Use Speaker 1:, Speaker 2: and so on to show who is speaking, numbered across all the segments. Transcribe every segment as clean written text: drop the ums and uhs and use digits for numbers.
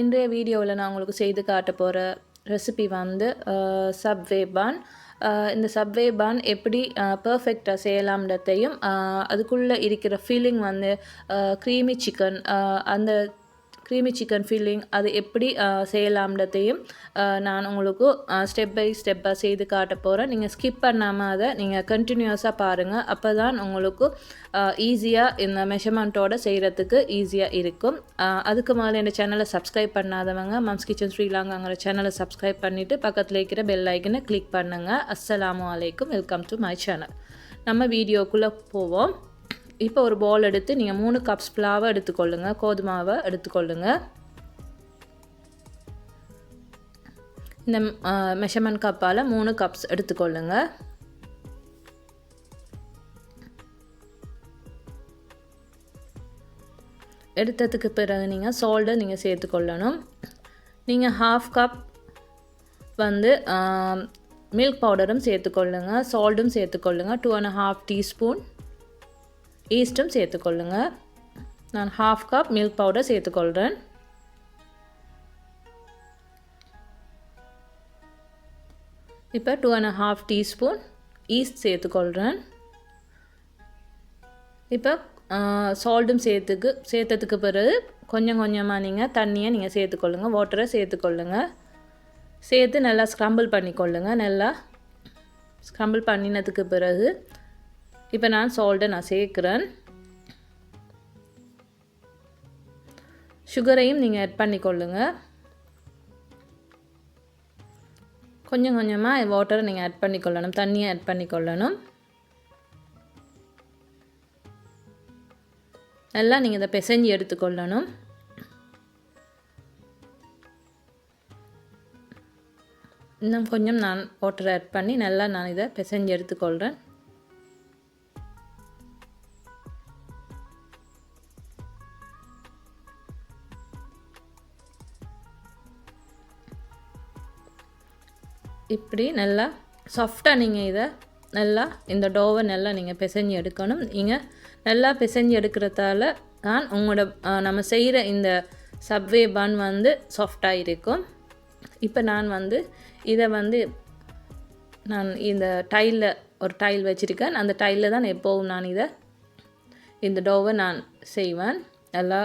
Speaker 1: இன்றைய வீடியோவில் நான் உங்களுக்கு செய்து காட்ட போகிற ரெசிபி வந்து சப்வே பான். இந்த சப்வே பான் எப்படி பர்ஃபெக்டாக செய்யலாம்ன்றதையும் அதுக்குள்ளே இருக்கிற ஃபீலிங் வந்து க்ரீமி சிக்கன், அந்த க்ரீமி சிக்கன் ஃபீலிங் அது எப்படி செய்யலாம்ன்றதையும் நான் உங்களுக்கு ஸ்டெப் பை ஸ்டெப்பாக செய்து காட்ட போகிறேன். நீங்கள் ஸ்கிப் பண்ணாமல் அதை நீங்கள் கண்டினியூஸாக பாருங்கள். அப்போ தான் உங்களுக்கு ஈஸியாக இந்த மெஷர்மெண்ட்டோடு செய்கிறதுக்கு ஈஸியாக இருக்கும். அதுக்கு முதல்ல இந்த சேனலை சப்ஸ்கிரைப் பண்ணாதவங்க மம்ஸ் கிச்சன் ஸ்ரீலங்காங்கிற சேனலை சப்ஸ்கிரைப் பண்ணிவிட்டு பக்கத்தில் இருக்கிற பெல் ஐக்கனை கிளிக் பண்ணுங்கள். அஸ்ஸலாமு அலைக்கும், வெல்கம் டு மை சேனல். நம்ம வீடியோக்குள்ளே போவோம். இப்போ ஒரு பவுல் எடுத்து நீங்கள் 3 கப்ஸ் ஃப்ளாவை எடுத்துக்கொள்ளுங்கள், கோதுமாவை எடுத்துக்கொள்ளுங்கள். இந்த மெஷர்மெண்ட் கப்பால் 3 கப்ஸ் எடுத்துக்கொள்ளுங்கள். எடுத்ததுக்கு பிறகு நீங்கள் சால்ட்டை நீங்கள் சேர்த்துக்கொள்ளணும். நீங்கள் 1/2 கப் வந்து மில்க் பவுடரும் சேர்த்துக்கொள்ளுங்கள், சால்ட்டும் சேர்த்துக்கொள்ளுங்கள். 2.5 டீஸ்பூன் ஈஸ்ட்டும் சேர்த்துக்கொள்ளுங்கள். நான் 1/2 கப் மில்க் பவுடர் சேர்த்துக்கொள்கிறேன். இப்போ 2.5 டீஸ்பூன் ஈஸ்ட் சேர்த்துக்கொள்கிறேன். இப்போ சால்ட்டும் சேர்த்ததுக்கு பிறகு கொஞ்சம் கொஞ்சமாக நீங்கள் தண்ணியை நீங்கள் சேர்த்துக்கொள்ளுங்கள், வாட்டரை சேர்த்துக்கொள்ளுங்கள். சேர்த்து நல்லா ஸ்க்ரம்பிள் பண்ணிக்கொள்ளுங்கள். நல்லா ஸ்க்ரம்பிள் பண்ணினதுக்கு பிறகு இப்போ நான் சால்ட்டை நான் சேர்க்குறேன். சுகரையும் நீங்கள் ஆட் பண்ணிக்கொள்ளுங்கள். கொஞ்சம் கொஞ்சமாக வாட்டரை நீங்கள் ஆட் பண்ணிக்கொள்ளணும், தண்ணியை ஆட் பண்ணிக்கொள்ளணும். நல்லா நீங்கள் இதை பிசைஞ்சு எடுத்துக்கொள்ளணும். இன்னும் கொஞ்சம் நான் வாட்டரை ஆட் பண்ணி நல்லா நான் இதை பிசைஞ்சு எடுத்துக்கொள்கிறேன். இப்படி நல்லா சாஃப்டாக நீங்கள் இதை நல்லா இந்த டோவை நல்லா நீங்கள் பிசைஞ்சு எடுக்கணும். நீங்கள் நல்லா பிசைஞ்சு எடுக்கிறதால தான் உங்களோட நம்ம செய்கிற இந்த சப்வே பான் வந்து சாஃப்டாக இருக்கும். இப்போ நான் வந்து இதை வந்து நான் இந்த ஒரு டைல் வச்சுருக்கேன். அந்த டைலில் தான் எப்போவும் நான் இந்த டோவை நான் செய்வேன். நல்லா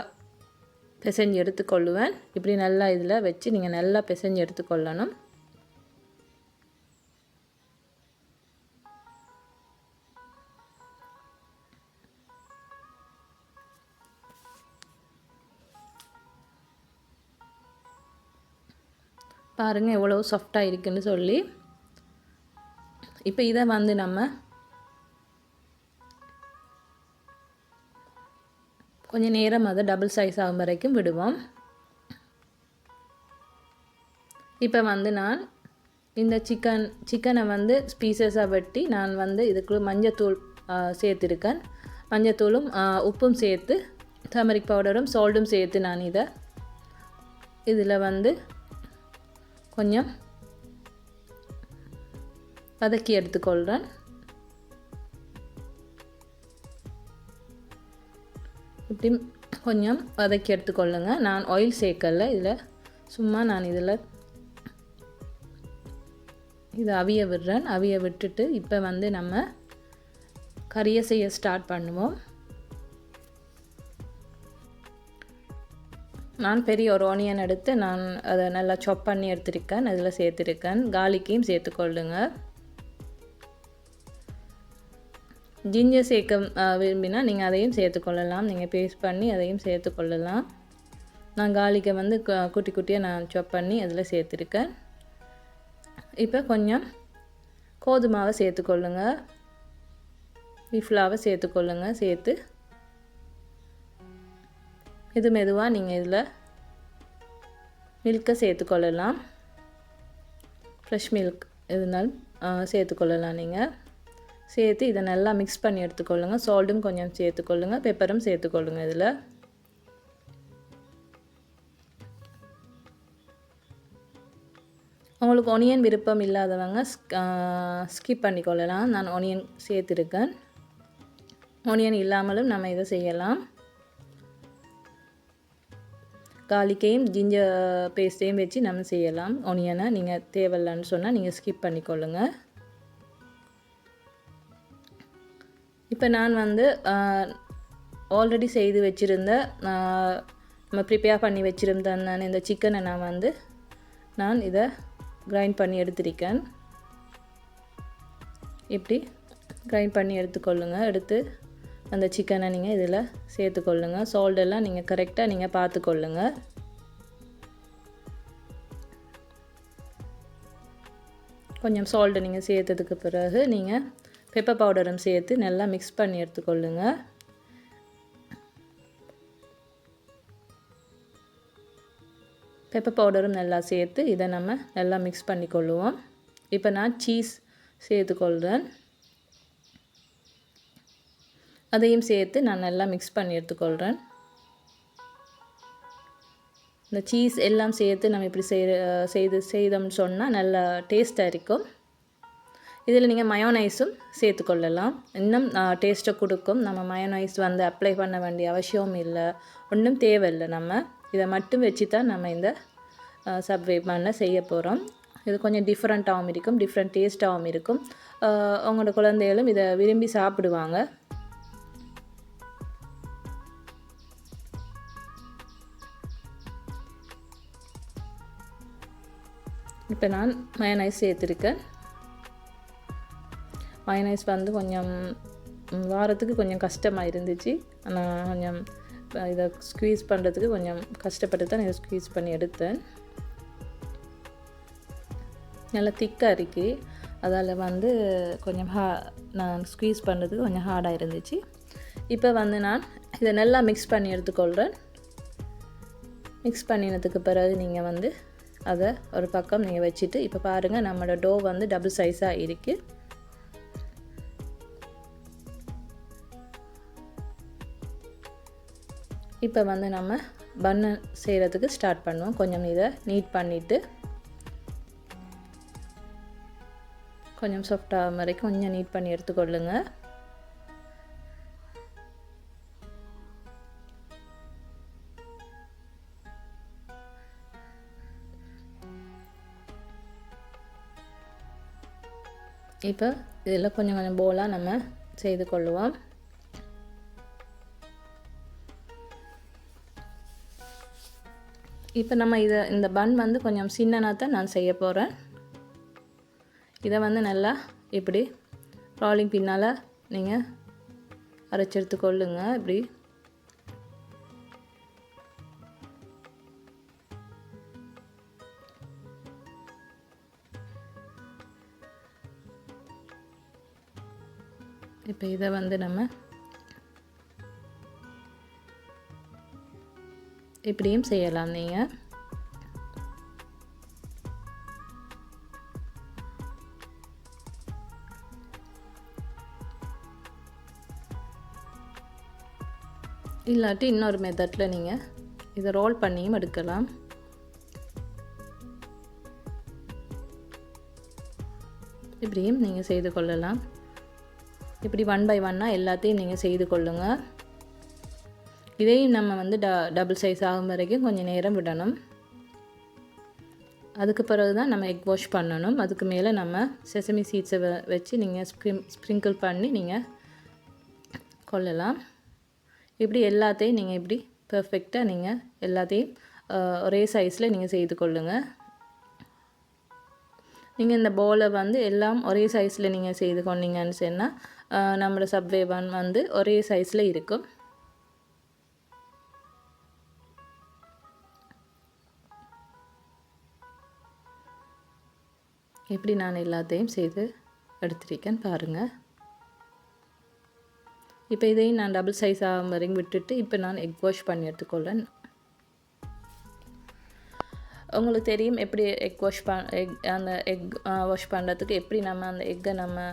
Speaker 1: பிசைஞ்சு எடுத்துக்கொள்ளுவேன். இப்படி நல்லா இதில் வச்சு நீங்கள் நல்லா பிசைஞ்சு எடுத்துக்கொள்ளணும். பாருங்கள் எவ்வளோ சாஃப்டாக இருக்குன்னு சொல்லி. இப்போ இதை வந்து நம்ம கொஞ்சம் நேரம் அதை டபுள் சைஸ் ஆகும் வரைக்கும் விடுவோம். இப்போ வந்து நான் இந்த சிக்கனை வந்து பீசஸாக வெட்டி நான் வந்து இதுக்குள்ள மஞ்சத்தூள் சேர்த்துருக்கேன். மஞ்சத்தூளும் உப்பும் சேர்த்து டர்மரிக் பவுடரும் சால்ட்டும் சேர்த்து நான் இதில் வந்து கொஞ்சம் வதக்கி எடுத்துக்கொள்கிறேன். இப்படி கொஞ்சம் வதக்கி எடுத்துக்கொள்ளுங்க. நான் ஆயில் சேர்க்கல இதில், சும்மா நான் இதில் இதை அவிய விடுறேன். அவிய விட்டுட்டு இப்போ வந்து நம்ம கறியை செய்ய ஸ்டார்ட் பண்ணுவோம். நான் பெரிய ஒரு ஆனியன் எடுத்து நான் அதை நல்லா சாப் பண்ணி எடுத்துருக்கேன். அதில் சேர்த்துருக்கேன். கார்லிக்கையும் சேர்த்துக்கொள்ளுங்க. ஜிஞ்சர் சேர்க்க விரும்பினா நீங்கள் அதையும் சேர்த்துக்கொள்ளலாம். நீங்கள் பேஸ்ட் பண்ணி அதையும் சேர்த்துக்கொள்ளலாம். நான் கார்லிக்கை வந்து குட்டி குட்டியாக நான் சாப் பண்ணி அதில் சேர்த்துருக்கேன். இப்போ கொஞ்சம் கோதுமாவை சேர்த்துக்கொள்ளுங்க, ஃப்ளாவை சேர்த்துக்கொள்ளுங்க. சேர்த்து இது மெதுவாக நீங்கள் இதில் மில்கை சேர்த்துக்கொள்ளலாம். ஃப்ரெஷ் மில்க் இருந்தாலும் சேர்த்துக்கொள்ளலாம். நீங்கள் சேர்த்து இதை நல்லா மிக்ஸ் பண்ணி எடுத்துக்கொள்ளுங்க. சால்ட்டும் கொஞ்சம் சேர்த்துக்கொள்ளுங்க, பெப்பரும் சேர்த்துக்கொள்ளுங்க. இதில் உங்களுக்கு ஒனியன் விருப்பம் இல்லாதவங்க ஸ்கிப் பண்ணிக்கொள்ளலாம். நான் ஒனியன் சேர்த்துருக்கேன். ஒனியன் இல்லாமலும் நம்ம இதை செய்யலாம். கார்லிக்கையும் ஜிஞ்சர் பேஸ்ட்டையும் வச்சு நம்ம செய்யலாம். ஒனியனை நீங்கள் தேவையில்லைன்னு சொன்னால் நீங்கள் ஸ்கிப் பண்ணிக்கொள்ளுங்க. இப்போ நான் வந்து ஆல்ரெடி செய்து வச்சுருந்த நம்ம ப்ரிப்பேர் பண்ணி வச்சுருந்தேன் நான் இந்த சிக்கனை நான் இதை கிரைண்ட் பண்ணி எடுத்திருக்கேன். இப்படி கிரைண்ட் பண்ணி எடுத்துக்கொள்ளுங்க. எடுத்து அந்த சிக்கனை நீங்கள் இதில் சேர்த்துக்கொள்ளுங்க. சால்ட்டெல்லாம் நீங்கள் கரெக்டாக நீங்கள் பார்த்துக்கொள்ளுங்க. கொஞ்சம் சால்ட்டு நீங்கள் சேர்த்ததுக்கு பிறகு நீங்கள் பெப்பர் பவுடரும் சேர்த்து நல்லா மிக்ஸ் பண்ணி எடுத்துக்கொள்ளுங்க. பெப்பர் பவுடரும் நல்லா சேர்த்து இதை நம்ம நல்லா மிக்ஸ் பண்ணிக்கொள்ளுவோம். இப்போ நான் சீஸ் சேர்த்துக்கொள்கிறேன். அதையும் சேர்த்து நான் நல்லா மிக்ஸ் பண்ணி எடுத்துக்கொள்கிறேன். இந்த சீஸ் எல்லாம் சேர்த்து நம்ம இப்படி செய்தோம்னு சொன்னால் நல்லா டேஸ்ட்டாக இருக்கும். இதில் நீங்கள் மயோனைஸும் சேர்த்துக்கொள்ளலாம். இன்னும் டேஸ்ட்டை கொடுக்கும். நம்ம மயோனைஸ் அப்ளை பண்ண வேண்டிய அவசியமும் இல்லை, ஒன்றும் தேவையில்லை. நம்ம இதை மட்டும் வச்சு தான் நம்ம இந்த சப்வே பண்ண செய்ய போகிறோம். இது கொஞ்சம் டிஃப்ரெண்ட்டாகவும் இருக்கும், டிஃப்ரெண்ட் டேஸ்ட்டாகவும் இருக்கும். உங்களோட குழந்தைகளும் இதை விரும்பி சாப்பிடுவாங்க. இப்போ நான் மயோனைஸ் சேர்த்துருக்கேன். மயோனைஸ் கொஞ்சம் வாரத்துக்கு கொஞ்சம் கஷ்டமாக இருந்துச்சு. ஆனால் கொஞ்சம் இதை ஸ்க்வீஸ் பண்ணுறதுக்கு கொஞ்சம் கஷ்டப்பட்டு தான் இதை ஸ்க்வீஸ் பண்ணி எடுத்தேன். நல்லா திக்காக இருக்குது. அதால் கொஞ்சம் நான் ஸ்க்வீஸ் பண்ணுறதுக்கு கொஞ்சம் ஹார்டாக இருந்துச்சு. இப்போ நான் இதை நல்லா மிக்ஸ் பண்ணி எடுத்துக்கொள்கிறேன். மிக்ஸ் பண்ணினதுக்கு பிறகு நீங்கள் அதை ஒரு பக்கம் நீங்கள் வச்சுட்டு, இப்போ பாருங்கள் நம்மளோட டோ டபுள் சைஸாக இருக்குது. இப்போ நம்ம பன்னு செய்கிறதுக்கு ஸ்டார்ட் பண்ணுவோம். கொஞ்சம் இதை நீட் பண்ணிவிட்டு கொஞ்சம் சாஃப்டாக வரைக்கும் கொஞ்சம் நீட் பண்ணி எடுத்துக்கொள்ளுங்க. இப்போ இதில் கொஞ்சம் கொஞ்சம் போலாக நம்ம செய்து கொள்ளுவோம். இப்போ நம்ம இந்த பன் கொஞ்சம் சின்னனாக தான் நான் செய்ய போகிறேன். இதை நல்லா இப்படி ரோலிங் பின்னால் நீங்கள் அரைச்சி எடுத்துக்கொள்ளுங்க. இப்படி இப்போ இதை நம்ம இப்படியும் செய்யலாம். நீங்கள் இல்லாட்டி இன்னொரு மெத்தடில் நீங்கள் இதை ரோல் பண்ணியும் எடுக்கலாம். இப்படியும் நீங்கள் செய்து கொள்ளலாம். இப்படி 1 by 1 எல்லாத்தையும் நீங்கள் செய்து கொள்ளுங்கள். இதையும் நம்ம டபுள் சைஸ் ஆகும் வரைக்கும் கொஞ்சம் நேரம் விடணும். அதுக்கு பிறகு தான் நம்ம எக் வாஷ் பண்ணணும். அதுக்கு மேலே நம்ம செசமி சீட்ஸை வச்சு நீங்கள் ஸ்ப்ரிங்கிள் பண்ணி நீங்கள் கொள்ளலாம். இப்படி எல்லாத்தையும் நீங்கள் இப்படி பர்ஃபெக்டாக நீங்கள் எல்லாத்தையும் ஒரே சைஸில் நீங்கள் செய்து கொள்ளுங்கள். நீங்கள் இந்த பவுலை எல்லாம் ஒரே சைஸில் நீங்கள் செய்து கொண்டீங்கன்னு சொன்னால் நம்மளோட சப்வே பன் ஒரே சைஸில் இருக்கும். எப்படி நான் எல்லாத்தையும் செய்து எடுத்துருக்கேன் பாருங்கள். இப்போ இதையும் நான் டபுள் சைஸ் ஆகும் வரைக்கும் விட்டுட்டு இப்போ நான் எக் வாஷ் பண்ணி எடுத்துக்கொள்ளேன். உங்களுக்கு தெரியும் எப்படி எக் வாஷ் பண்ணுறதுக்கு எப்படி நம்ம அந்த எக்கை நம்ம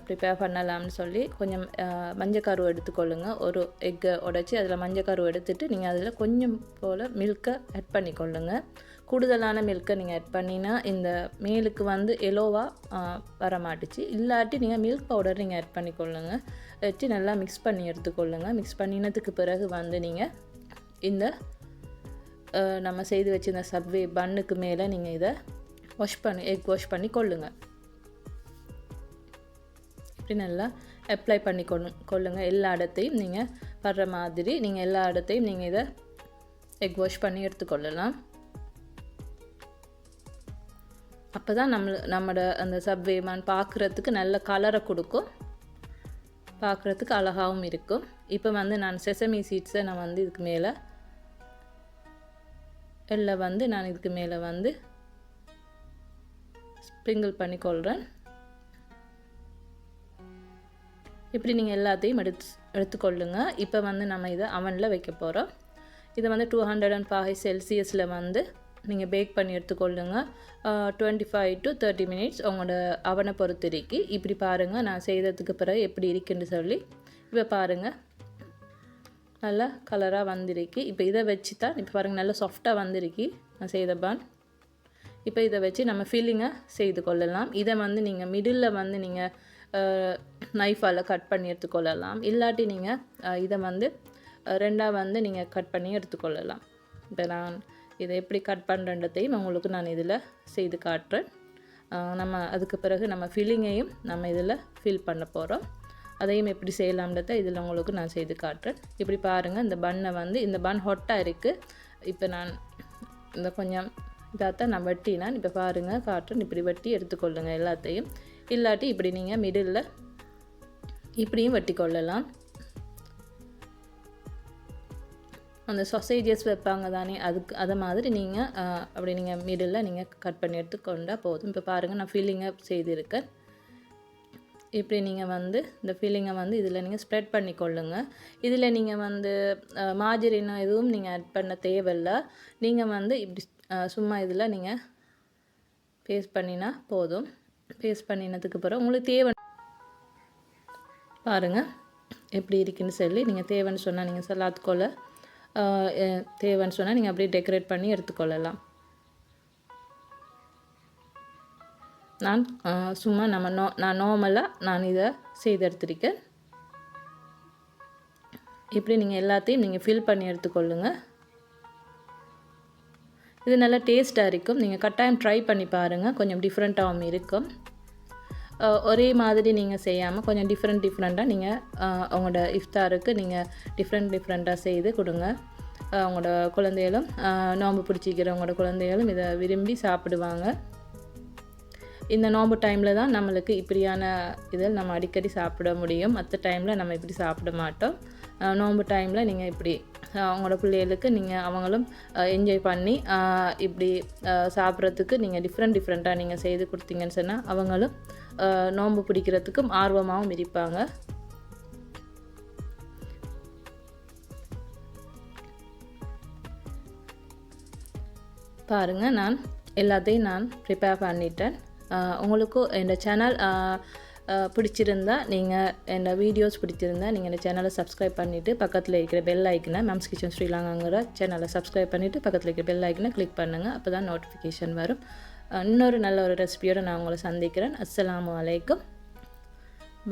Speaker 1: ப்ரிப்பேர் பண்ணலாம்னு சொல்லி கொஞ்சம் மஞ்சக்கரு எடுத்துக்கொள்ளுங்க. ஒரு எக்கை உடைச்சி அதில் மஞ்சக்கரு எடுத்துட்டு நீங்கள் அதில் கொஞ்சம் போல் மில்கை ஆட் பண்ணிக்கொள்ளுங்க. கூடுதலான மில்கை நீங்கள் ஆட் பண்ணினா இந்த மேலுக்கு எல்லோவாக வர மாட்டுச்சு. இல்லாட்டி நீங்கள் மில்க் பவுடர் நீங்கள் ஆட் பண்ணிக்கொள்ளுங்க. வச்சு நல்லா மிக்ஸ் பண்ணி எடுத்துக்கொள்ளுங்க. மிக்ஸ் பண்ணினதுக்கு பிறகு நீங்கள் இந்த நம்ம செய்து வச்சிருந்த சப்வே பன்னுக்கு மேலே நீங்கள் இதை எக் வாஷ் பண்ணி கொள்ளுங்கள். இப்படி நல்லா அப்ளை பண்ணி கொள்ளுங்கள். எல்லா இடத்தையும் நீங்கள் படுற மாதிரி நீங்கள் எல்லா இடத்தையும் நீங்கள் இதை எக் வாஷ் பண்ணி எடுத்துக்கொள்ளலாம். அப்போ தான் நம்மளோட அந்த சப்வே பான் பார்க்குறதுக்கு நல்ல கலரை கொடுக்கும், பார்க்குறதுக்கு அழகாகவும் இருக்கும். இப்போ நான் செசமி சீட்ஸை நான் இதுக்கு மேலே நான் இதுக்கு மேலே ஸ்ப்ரிங்கிள் பண்ணி கொள்கிறேன். இப்படி நீங்கள் எல்லாத்தையும் எடுத்துக்கொள்ளுங்க. இப்போ நம்ம இதை அவனில் வைக்க போகிறோம். இதை 205 செல்சியஸில் நீங்கள் பேக் பண்ணி எடுத்துக்கொள்ளுங்க. 25 to 30 மினிட்ஸ் உங்களோட அவனை பொறுத்திருக்கு. இப்படி பாருங்கள் நான் செய்ததுக்கு பிறகு எப்படி இருக்குன்னு சொல்லி. இப்போ பாருங்கள் நல்லா கலராக வந்திருக்கு. இப்போ இதை வச்சு தான் இப்போ பாருங்கள் நல்லா சாஃப்டாக வந்திருக்கு நான் செய்த பான். இப்போ இதை வச்சு நம்ம ஃபில்லிங்கை செய்து கொள்ளலாம். இதை நீங்கள் மிடில் நீங்கள் நைஃபால் கட் பண்ணி எடுத்துக்கொள்ளலாம். இல்லாட்டி நீங்கள் இதை ரெண்டாக நீங்கள் கட் பண்ணி எடுத்துக்கொள்ளலாம். இப்போ நான் இதை எப்படி கட் பண்ணுறதையும் உங்களுக்கு நான் இதில் செய்து காட்டுறேன். நம்ம அதுக்கு பிறகு நம்ம ஃபில்லிங்கையும் நம்ம இதில் ஃபில் பண்ண போகிறோம். அதையும் எப்படி செய்யலாம்ன்றதை இதில் உங்களுக்கு நான் செய்து காட்டுறேன். இப்படி பாருங்கள் இந்த பன்னை இந்த பன் ஹொட்டாக இருக்குது. இப்போ நான் இந்த கொஞ்சம் இதாகத்தான் நான் வெட்டினான். இப்போ பாருங்கள் காட்டுறேன். இப்படி வெட்டி எடுத்துக்கொள்ளுங்கள் எல்லாத்தையும். இல்லாட்டி இப்படி நீங்கள் மிடில் இப்படியும் வெட்டி கொள்ளலாம். அந்த சொசேஜஸ் வைப்பாங்க தானே அதை மாதிரி நீங்கள் அப்படி நீங்கள் மிடில் நீங்கள் கட் பண்ணி எடுத்துக்கொண்டால் போதும். இப்போ பாருங்கள் நான் ஃபில்லிங்கை செய்திருக்கேன். இப்படி நீங்கள் இந்த ஃபில்லிங்கை இதில் நீங்கள் ஸ்ப்ரெட் பண்ணி கொள்ளுங்கள். இதில் நீங்கள் மார்ஜரின் எதுவும் நீங்கள் ஆட் பண்ண தேவையில்லை. நீங்கள் இப்படி சும்மா இதில் நீங்கள் பேஸ்ட் பண்ணினா போதும். பேஸ்ட் பண்ணினதுக்கு பிறகு உங்களுக்கு தேவை பாருங்கள் எப்படி இருக்குன்னு சொல்லி. நீங்கள் தேவைன்னு சொன்னால் நீங்கள் சலாத்துக்கோல தேவைன்னு சொன்னால் நீங்கள் அப்படியே டெக்கரேட் பண்ணி எடுத்துக்கொள்ளலாம். நான் சும்மா நான் நார்மலாக இதை செய்து எடுத்துருக்கேன். இப்படி நீங்கள் எல்லாத்தையும் நீங்கள் ஃபில் பண்ணி எடுத்துக்கொள்ளுங்கள். இது நல்லா டேஸ்ட்டாக இருக்கும். நீங்கள் கட்டாயம் ட்ரை பண்ணி பாருங்கள். கொஞ்சம் டிஃப்ரெண்ட்டாகவும் இருக்கும். ஒரே மாதிரி நீங்கள் செய்யாமல் கொஞ்சம் டிஃப்ரெண்ட்டாக நீங்கள் உங்களோட இஃப்தாருக்கு நீங்கள் டிஃப்ரெண்ட்டாக செய்து கொடுங்க. உங்களோட குழந்தைகளும் நோன்பு பிடிச்சிக்கிறவங்களோட குழந்தைகளும் இதை விரும்பி சாப்பிடுவாங்க. இந்த நோன்பு டைமில் தான் நம்மளுக்கு இப்படியான இதில் நம்ம அடிக்கடி சாப்பிட முடியும். மற்ற டைமில் நம்ம இப்படி சாப்பிட மாட்டோம். நோன்பு டைமில் நீங்கள் இப்படி அவங்களோட பிள்ளைகளுக்கு நீங்கள் அவங்களும் என்ஜாய் பண்ணி இப்படி சாப்பிட்றதுக்கு நீங்கள் டிஃப்ரெண்ட்டாக நீங்கள் செய்து கொடுத்தீங்கன்னு சொன்னால் அவங்களும் நோன்பு பிடிக்கிறதுக்கும் ஆர்வமாகவும் இருப்பாங்க. பாருங்கள் நான் எல்லாத்தையும் ப்ரிப்பேர் பண்ணிட்டேன். உங்களுக்கும் இந்த சேனல் பிடிச்சிருந்தா நீங்கள் இந்த வீடியோஸ் பிடிச்சிருந்தா நீங்கள் இந்த சேனலை சப்ஸ்கிரைப் பண்ணிவிட்டு பக்கத்தில் இருக்கிற பெல் ஐக்கனை மேம்ஸ் கிச்சன் ஸ்ரீலங்காங்கிற சேனலை சப்ஸ்கிரைப் பண்ணிவிட்டு பக்கத்தில் இருக்கிற பெல் ஐக்கனை கிளிக் பண்ணுங்கள். அப்போ தான் நோட்டிஃபிகேஷன் வரும். இன்னொரு நல்ல ஒரு ரெசிபியோடு நான் உங்களை சந்திக்கிறேன். அஸ்ஸலாமு அலைக்கும்.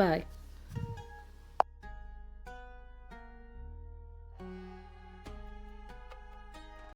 Speaker 1: பாய்.